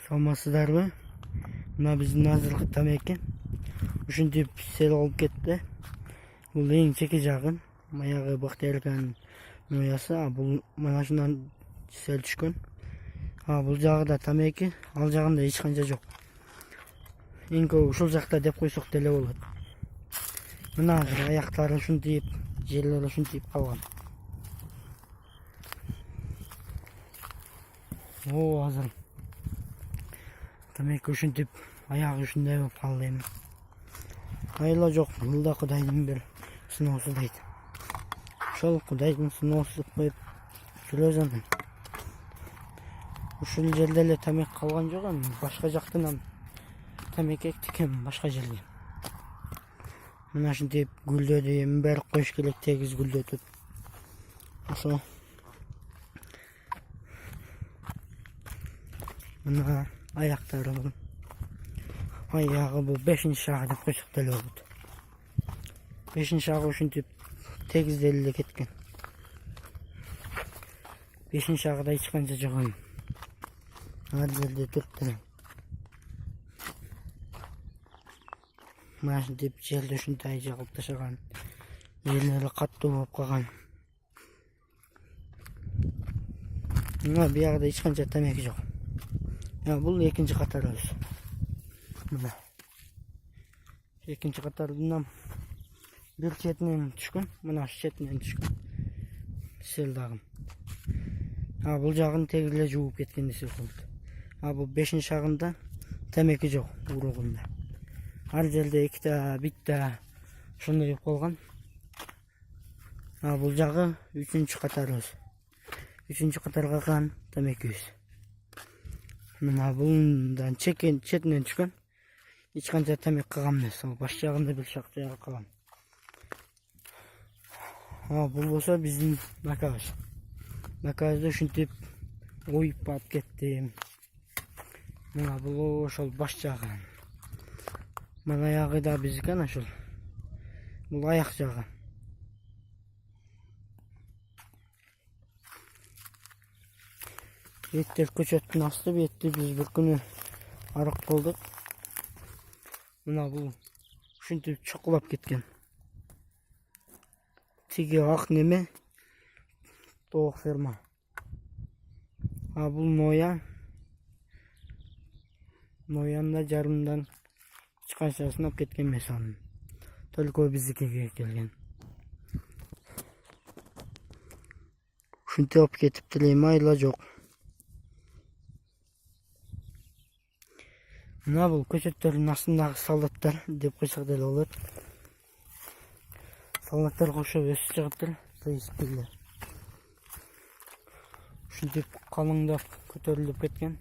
Саламатсыздарбы? Мына биздин азыркы тамеки. Ушинтип сел алып кетти. Бул эң чеки жагын. Маягы Бактыярканын ноясы, бул мына шундан сел түшкөн. Бул жагы да тамеки, ал жагында эч канча жок. Эң көп ушул жакта деп койсок деле болот. Мына аяктары ушинтип, жерлери ушинтип калган. Азыр тамеки ушинтип аягы ушундай болуп калды эми. Айла жок, бул да Кудайдын бир сыноосу дейт. Ошол Кудайдын сыноосу деп коюп сүйлөзөм. Ушул жерде эле тамек калган жок, эми башка жактан тамеки эктикем башка жерге. Мына ушинтип гүлдөдү, эми баары коюш керек, тегиз гүлдөтүп. Ошо мына аяктары бул. Аягы бул 5-нчи шагы деп койсок деле болот. 5-нчи шагы ушинтип тегиздели эле кеткен. 5-нчи шагыда эч канча жок. Ар жерде туруптур. Мына ушинтип жерди ушундай жагып ташаган. Жерлери каттуу болуп калган. Мына биягда эч канча тамеки жок. Бул экинчи катарыбыз. Мына экинчи катардан бир четинен түшкөн, мына ушул четинен түшкөн. Сел дагы. Бул жагын тегиз эле жууп кеткен десек болот. Бул 5-нчи шагында тамеки жок уругунда. Ар жерде эките, битте ошондой болуп калган. Бул жагы 3-нчү катарыбыз. 3-нчү катарга калган тамекибиз. Мына булундан четинен түшкөн. Эч канча тамек калган эмес. Баш жагында бир шак жагы калган. Бул болсо биздин накабыз. Накабызды ушинтип оюп алып кетти. Мына бул ошол баш жагы. Мына аягы да биздики ошол. Бул аяк жагы. Беттер көчөттүн асты, бетти биз бир күнү арык кылдык. Мына бул ушинтип чокулап кеткен. Тиги ак неме тоок ферма. Бул ноя. Ноянда жарымдан эч канчасын алып кеткен эмес анын. Только биздикиге келген. Ушинтип алып кетиптир, эми айла жок. Мына бул көчөттөрдүн астындагы солдаттар деп койсок деле болот. Солдаттар кошуп өсүп чыгыптыр, тыйыстырлар. Ушинтип калыңдап көтөрүлүп кеткен.